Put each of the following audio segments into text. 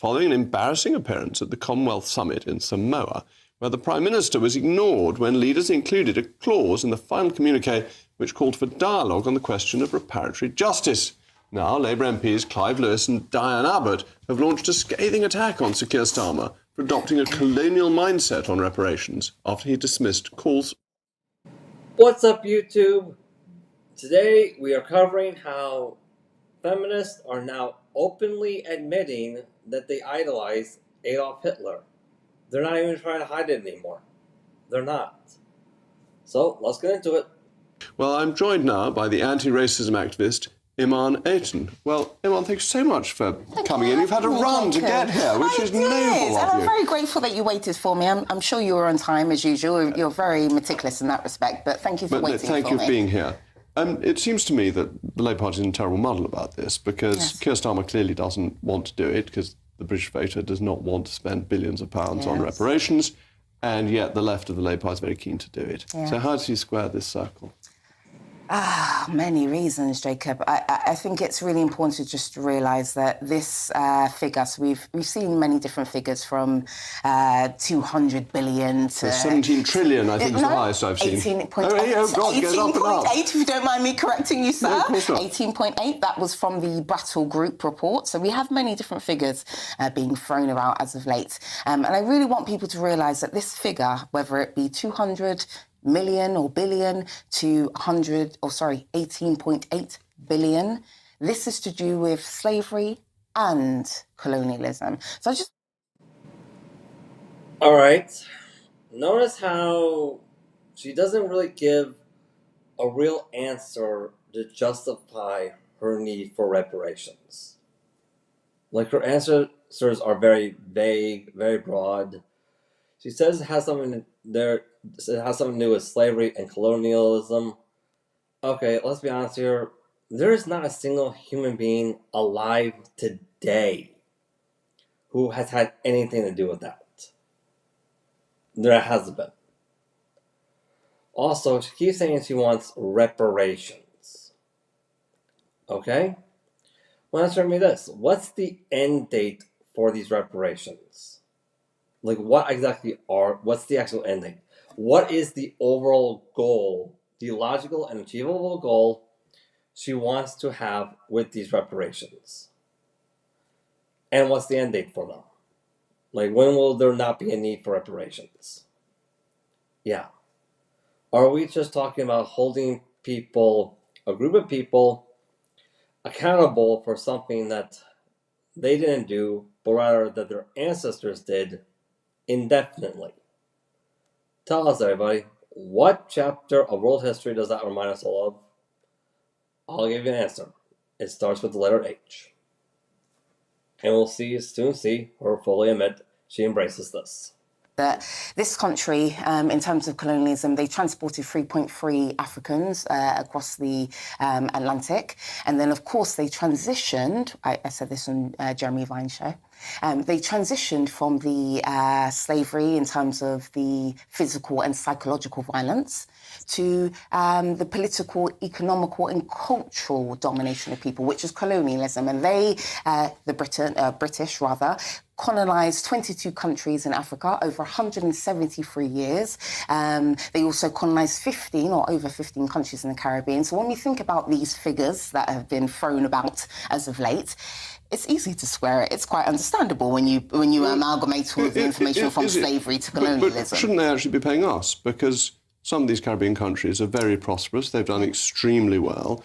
following an embarrassing appearance at the Commonwealth Summit in Samoa, where the Prime Minister was ignored when leaders included a clause in the final communiqué which called for dialogue on the question of reparatory justice. Now, Labour MPs Clive Lewis and Diane Abbott have launched a scathing attack on Sir Keir Starmer for adopting a colonial mindset on reparations after he dismissed calls. What's up, YouTube? Today we are covering how feminists are now openly admitting that they idolize Adolf Hitler. They're not even trying to hide it anymore. They're not. So, let's get into it. Well, I'm joined now by the anti-racism activist Iman Ayton. Well, Iman, thanks so much for coming in. You've had a run to get here, which is noble of you. And I'm very grateful that you waited for me. I'm sure you were on time, as usual. You're very meticulous in that respect, but thank you for waiting for me. Thank you for being here. It seems to me that the Labour Party is in a terrible muddle about this, because Keir Starmer clearly doesn't want to do it, because the British voter does not want to spend billions of pounds on reparations, and yet the left of the Labour Party is very keen to do it. So how does he square this circle? Many reasons, Jacob. I think it's really important to just realise that this figure, so we've seen many different figures from 200 billion to... 17 trillion, I think, is the highest I've seen. 18.8, if you don't mind me correcting you, sir. No, of course not. 18.8, that was from the Brattle Group report. So we have many different figures being thrown about as of late. And I really want people to realise that this figure, whether it be 200 million or billion to 18.8 billion. This is to do with slavery and colonialism. So I just... All right. Notice how she doesn't really give a real answer to justify her need for reparations. Like, her answers are very vague, very broad. She says it has something to do with slavery and colonialism. Okay, let's be honest here. There is not a single human being alive today who has had anything to do with that. There hasn't been. Also, she keeps saying she wants reparations. Okay? Well, answer me this. What's the end date for these reparations? Like, what's the actual end date? What is the overall goal, the logical and achievable goal she wants to have with these reparations? And what's the end date for them? Like, when will there not be a need for reparations? Yeah. Are we just talking about holding people, a group of people, accountable for something that they didn't do, but rather that their ancestors did indefinitely? Tell us, everybody, what chapter of world history does that remind us all of? I'll give you an answer. It starts with the letter H. And we'll soon see her fully admit she embraces this. That this country, in terms of colonialism, they transported 3.3 Africans across the Atlantic. And then, of course, they transitioned, I said this on Jeremy Vine's show, they transitioned from the slavery in terms of the physical and psychological violence to the political, economical and cultural domination of people, which is colonialism. And they, the British, colonized 22 countries in Africa over 173 years. They also colonized 15 or over 15 countries in the Caribbean. So when we think about these figures that have been thrown about as of late, it's easy to square it. It's quite understandable when you amalgamate all of the information from slavery to colonialism. But shouldn't they actually be paying us? Because some of these Caribbean countries are very prosperous. They've done extremely well.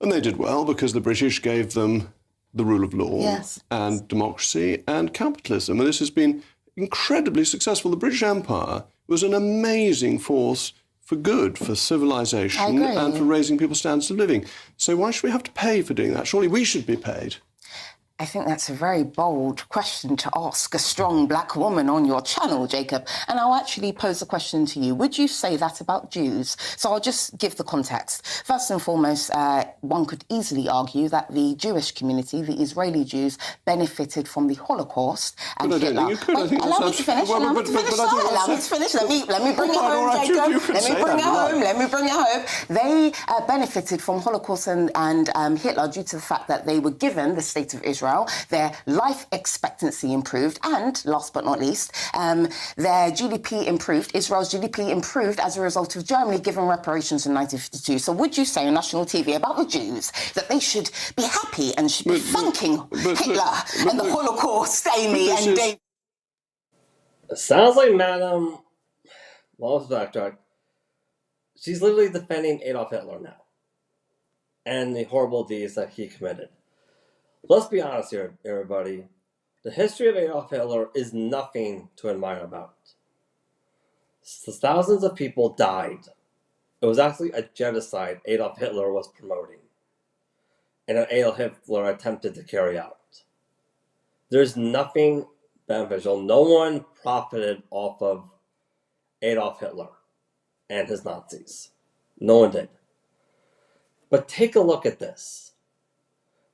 And they did well because the British gave them the rule of law and democracy and capitalism. And this has been incredibly successful. The British Empire was an amazing force for good, for civilization and for raising people's standards of living. So why should we have to pay for doing that? Surely we should be paid. I think that's a very bold question to ask a strong black woman on your channel, Jacob. And I'll actually pose a question to you. Would you say that about Jews? So I'll just give the context. First and foremost, one could easily argue that the Jewish community, the Israeli Jews, benefited from the Holocaust. And but I don't think you could. Wait, allow me to finish. Allow me to finish. Let me bring it home, Jacob. Let me bring it home. They benefited from Holocaust and Hitler due to the fact that they were given the state of Israel Israel, their life expectancy improved, and last but not least, their GDP improved. Israel's GDP improved as a result of Germany giving reparations in 1952. So would you say on national TV about the Jews that they should be happy and should be thanking Hitler and the Holocaust, Amy and Dave? It sounds like Madam, well, let's backtrack. She's literally defending Adolf Hitler now and the horrible deeds that he committed. Let's be honest here, everybody. The history of Adolf Hitler is nothing to admire about. Thousands of people died. It was actually a genocide Adolf Hitler was promoting, and that Adolf Hitler attempted to carry out. There's nothing beneficial. No one profited off of Adolf Hitler and his Nazis. No one did. But take a look at this.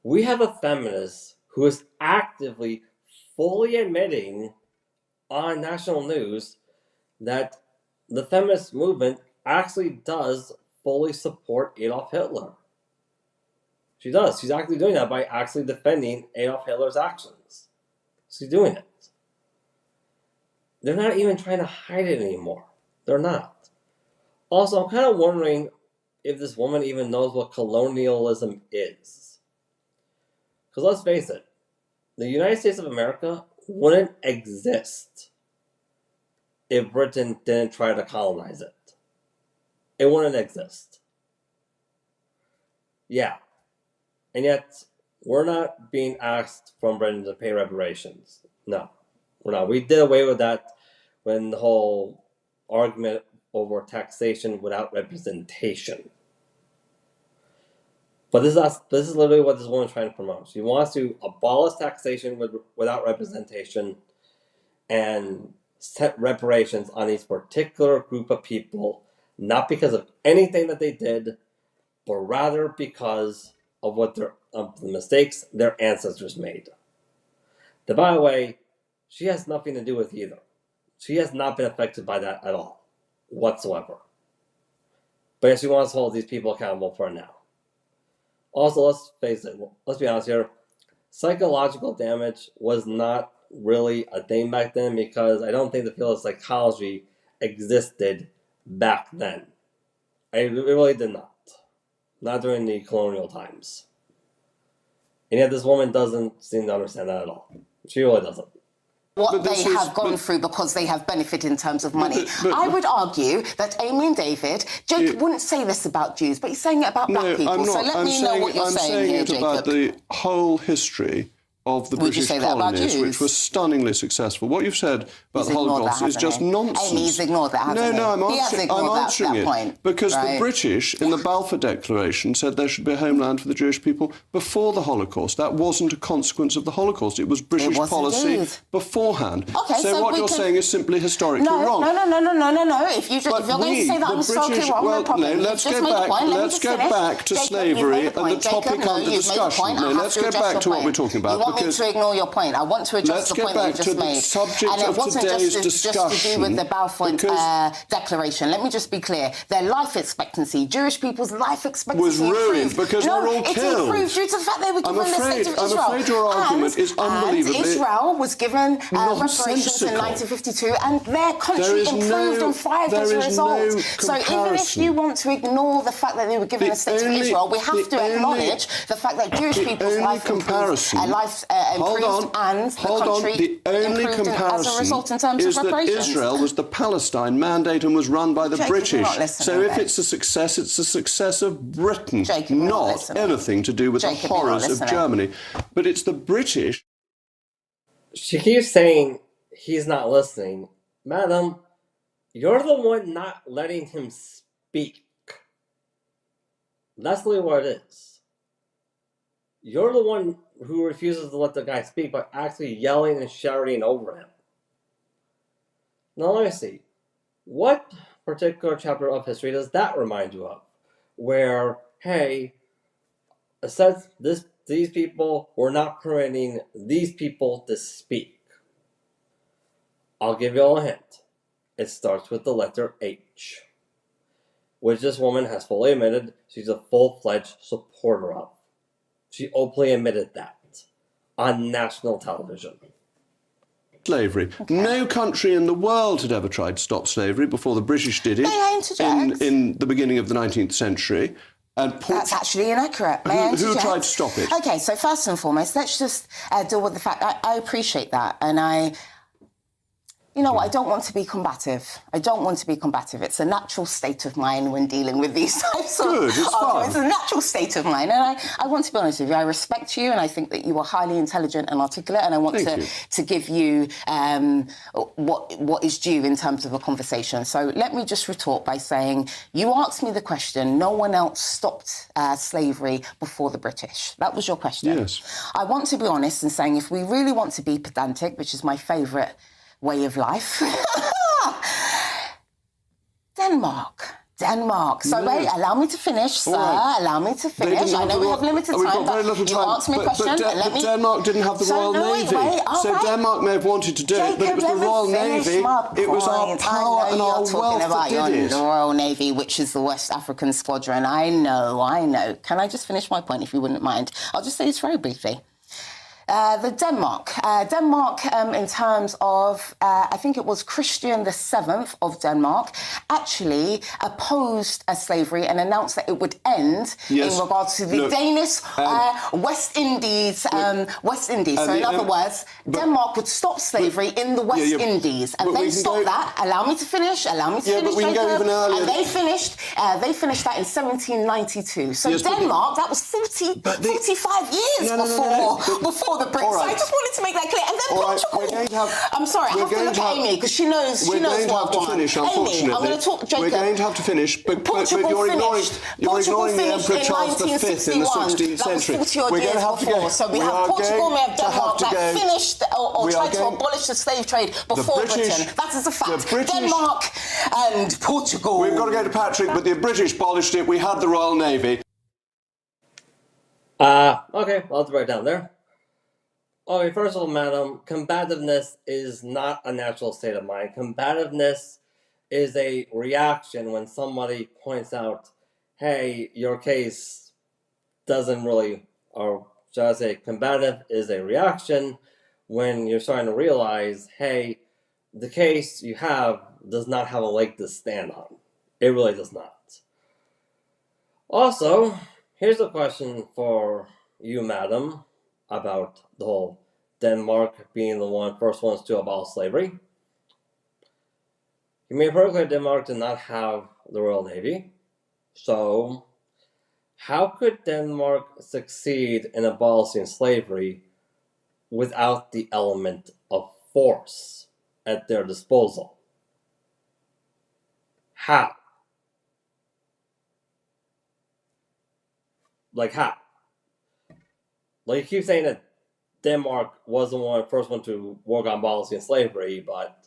We have a feminist who is actively, fully admitting on national news that the feminist movement actually does fully support Adolf Hitler. She does. She's actually doing that by actually defending Adolf Hitler's actions. She's doing it. They're not even trying to hide it anymore. They're not. Also, I'm kind of wondering if this woman even knows what colonialism is. Because let's face it, the United States of America wouldn't exist if Britain didn't try to colonize it. It wouldn't exist. Yeah. And yet, we're not being asked from Britain to pay reparations. No, we're not. We did away with that when the whole argument over taxation without representation. But this is literally what this woman's trying to promote. She wants to abolish taxation without representation and set reparations on these particular group of people, not because of anything that they did, but rather because of the mistakes their ancestors made. That, by the way, she has nothing to do with either. She has not been affected by that at all, whatsoever. But yet she wants to hold these people accountable for it now. Also, let's face it, let's be honest here, psychological damage was not really a thing back then because I don't think the field of psychology existed back then. It really did not. Not during the colonial times. And yet this woman doesn't seem to understand that at all. She really doesn't. What they have gone through because they have benefited in terms of money. I would argue that Amy and David, Jacob wouldn't say this about Jews, but he's saying it about black people. So let me know what you're saying here, Jacob. I'm saying it about the whole history of the British colonies, which was stunningly successful. What you've said about the Holocaust is just nonsense. Amy, he's ignored that, hasn't he? No, I'm answering it. Point, because the British, in the Balfour Declaration, said there should be a homeland for the Jewish people before the Holocaust. That wasn't a consequence of the Holocaust. It was British policy beforehand. Okay, so what you're saying is simply historically wrong. No. If you're going to say that I'm historically wrong, no problem. Let's go back to slavery and the topic under discussion. Let's go back to what we're talking about. Me to ignore your point. I want to address the point that you just made. And it wasn't just to do with the Balfour Declaration. Let me just be clear. Their life expectancy, Jewish people's life expectancy was ruined because they were all killed. It improved due to the fact they were given the state of Israel. I'm afraid your argument is unbelievably... And Israel was given reparations in 1952 and their country improved and thrived as a result. So even if you want to ignore the fact that they were given the state of Israel, we have to acknowledge the fact that Jewish people's life improved and the country the only improved comparison as a result in terms is of reparations. That Israel was the Palestine mandate and was run by the Jacob, British. So if then. it's a success of Britain, Jacob, not anything to do with the horrors of Germany. But it's the British. She keeps saying he's not listening. Madam, you're the one not letting him speak. That's really what it is. You're the one who refuses to let the guy speak by actually yelling and shouting over him. Now let me see. What particular chapter of history does that remind you of? Where, hey, it says these people were not permitting these people to speak. I'll give you all a hint. It starts with the letter H, which this woman has fully admitted she's a full-fledged supporter of. She openly admitted that. on national television. Slavery. Okay. No country in the world had ever tried to stop slavery before the British did it. May I interject? In the beginning of the 19th century. And that's actually inaccurate. May I interject? Who tried to stop it? Okay, so first and foremost, let's just deal with the fact I appreciate that, and you know, I don't want to be combative. It's a natural state of mind when dealing with these types of arguments. It's a natural state of mind. And I want to be honest with you. I respect you, and I think that you are highly intelligent and articulate, and I want to give you what is due in terms of a conversation. So let me just retort by saying, you asked me the question, no one else stopped slavery before the British. That was your question. Yes. I want to be honest in saying, if we really want to be pedantic, which is my favourite way of life. Denmark. So wait, allow me to finish, sir. Right. Allow me to finish. I know we have limited time, but you asked me a question. But Denmark didn't have the Royal Navy. So Denmark may have wanted to do it, but it was the Royal Navy. It was our power and our wealth that did it. The Royal Navy, which is the West African Squadron. I know. Can I just finish my point, if you wouldn't mind? I'll just say this very briefly. Denmark, in terms of, I think it was Christian VII of Denmark, actually opposed slavery and announced that it would end in regards to the Danish West Indies. So in other words, Denmark would stop slavery in the West Indies, and they stopped that. Allow me to finish. But we can go even earlier. And they finished that in 1792. So Denmark, that was 45 years before the Brits. So I just wanted to make that clear. And then Portugal. I'm sorry, I have to look at Amy because she knows what I want. We're going to have to finish, unfortunately. Amy, I'm going to talk, Jacob. We're going to have to finish, but you're ignoring the Emperor Charles V in the 16th century. We're going to have to go. So we have Portugal, we have Denmark that finished or tried to abolish the slave trade before Britain. That is a fact. Denmark and Portugal. We've got to go to Patrick, but the British abolished it. We had the Royal Navy. Okay, I'll have to write down there. Okay, first of all, madam, combativeness is not a natural state of mind. Combativeness is a reaction when somebody points out, hey, your case doesn't really, or should I say, combative is a reaction when you're starting to realize, hey, the case you have does not have a leg to stand on. It really does not. Also, here's a question for you, madam, about the whole Denmark being the first ones to abolish slavery. You made perfectly clear Denmark did not have the Royal Navy. So, how could Denmark succeed in abolishing slavery without the element of force at their disposal? How? Like how? Like you keep saying that Denmark was the first one to work on abolishing slavery, but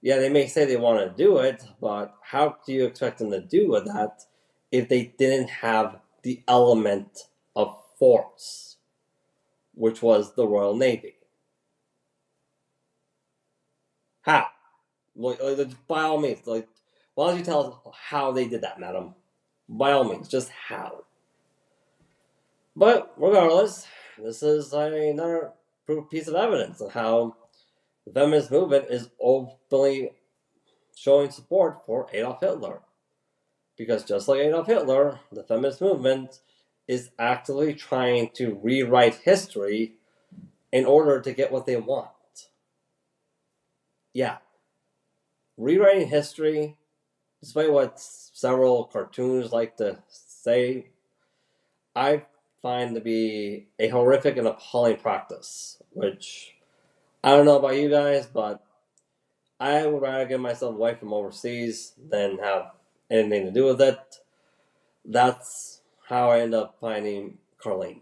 yeah, they may say they want to do it, but how do you expect them to do that if they didn't have the element of force, which was the Royal Navy? How? By all means, why don't you tell us how they did that, madam? By all means, just how. But regardless, this is another proof piece of evidence of how the feminist movement is openly showing support for Adolf Hitler. Because just like Adolf Hitler, the feminist movement is actively trying to rewrite history in order to get what they want. Yeah. Rewriting history, despite what several cartoons like to say, I find to be a horrific and appalling practice, which I don't know about you guys, but I would rather get myself away from overseas than have anything to do with it. That's how I end up finding Carlene.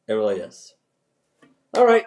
It really is. All right.